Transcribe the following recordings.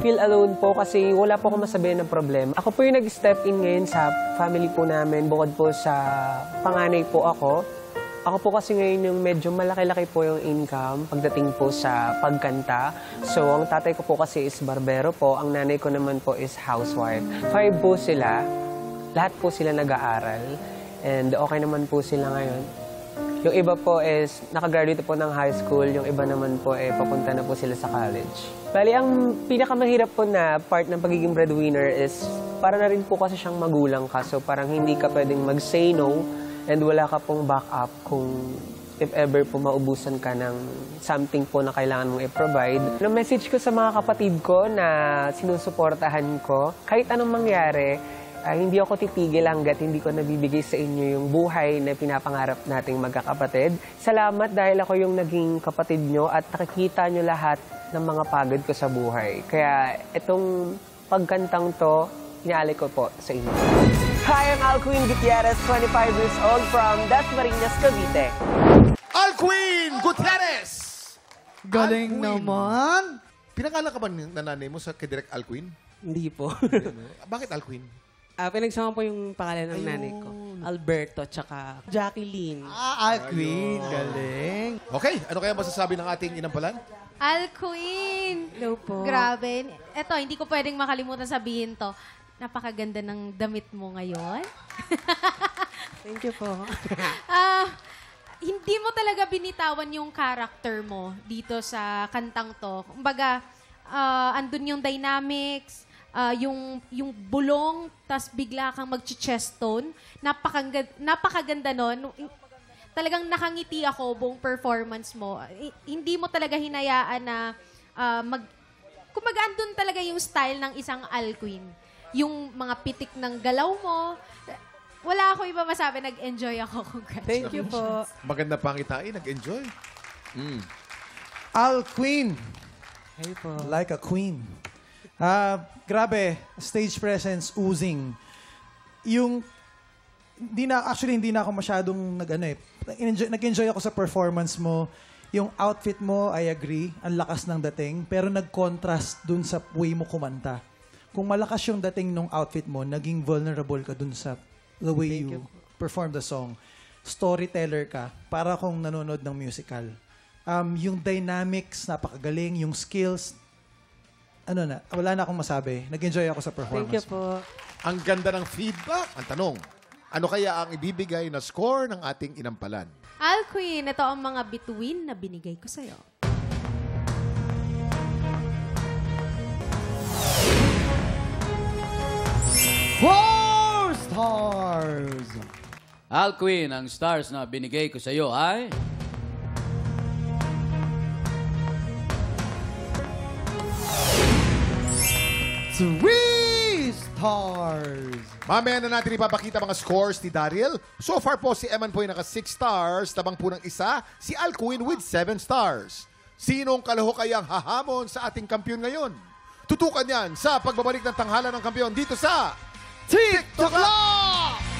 feel alone po kasi wala po akong masabihan ng problema. Ako po yung nag-step in ngayon sa family po namin, bukod po sa panganay po ako. Ako po kasi ngayon yung medyo malaki-laki po yung income pagdating po sa pagkanta. So, ang tatay ko po kasi is barbero po, ang nanay ko naman po is housewife. 5 po sila, lahat po sila nag-aaral, and okay naman po sila ngayon. Yung iba po is nakagraduate po ng high school, yung iba naman po papunta na po sila sa college. Bali, ang pinakamahirap po na part ng pagiging breadwinner is para na rin po kasi siyang magulang ka. So parang hindi ka pwedeng mag-say no and wala ka pong backup kung if ever po maubusan ka ng something po na kailangan mong i-provide. Ang message ko sa mga kapatid ko na sinusuportahan ko, kahit anong mangyari, hindi ako titigil hanggat hindi ko nabibigay sa inyo yung buhay na pinapangarap nating magkakapatid. Salamat dahil ako yung naging kapatid nyo at nakikita nyo lahat ng mga pagod ko sa buhay. Kaya itong pagkantang to, inaalay ko po sa inyo. Hi, I'm Alcuin Gutierrez, 25 years old from Dasmariñas, Cavite. Alcuin Gutierrez! Galing Alcuin. naman. Pinangalan ka ba ng nanay mo sa kay Direk Alcuin? Hindi po. Bakit Alcuin? Pinagsama po yung pangalan ng nanay ko. Alberto, tsaka Jacqueline. Alcuin. Galing. Okay, ano kaya masasabi ng ating inampalan? Alcuin! Hello po. Grabe. Eto, hindi ko pwedeng makalimutan sabihin to. Napakaganda ng damit mo ngayon. Thank you po. Hindi mo talaga binitawan yung character mo dito sa kantang to. Kumbaga, andun yung dynamics, yung bulong, tas bigla kang mag-chest tone. Napakaganda nun. Talagang nakangiti ako buong performance mo. Hindi mo talaga hinayaan na kumbaga andun talaga yung style ng isang Alcuin. Yung mga pitik ng galaw mo. Wala ako iba masabi. Nag-enjoy ako. Congratulations. Thank you po. Maganda pangitain, nag-enjoy. Alcuin. Hey po. Like a queen. Grabe, stage presence oozing. Hindi na ako masyadong nag-enjoy ako sa performance mo. Yung outfit mo, I agree, ang lakas ng dating, pero nag-contrast dun sa way mo kumanta. Kung malakas yung dating ng outfit mo, naging vulnerable ka dun sa the way you perform the song. Storyteller ka, para kung nanonood ng musical. Yung dynamics, napakagaling, yung skills, wala na akong masabi. Nag-enjoy ako sa performance. Thank you po. Ang ganda ng feedback. Ang tanong, ano kaya ang ibibigay na score ng ating inampalan? Alcuin, ito ang mga bituin na binigay ko sa'yo. 4 stars! Alcuin, ang stars na binigay ko sa iyo ay... 3 stars! Mamaya na natin ipapakita mga scores ni Daryl. So far po, si Eman po ay naka 6 stars. Tabang po ng isa, si Alcuin with 7 stars. Sinong kalahukayang hahamon sa ating kampiyon ngayon? Tutukan yan sa pagbabalik ng tanghalan ng kampiyon dito sa TikTok Live!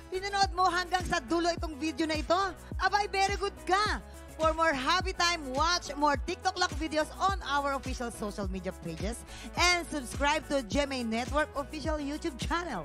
Pinanood mo hanggang sa dulo itong video na ito? Abay, very good ka. For more Happy Time, watch more TikTok Lock videos on our official social media pages and subscribe to GMA Network official YouTube channel.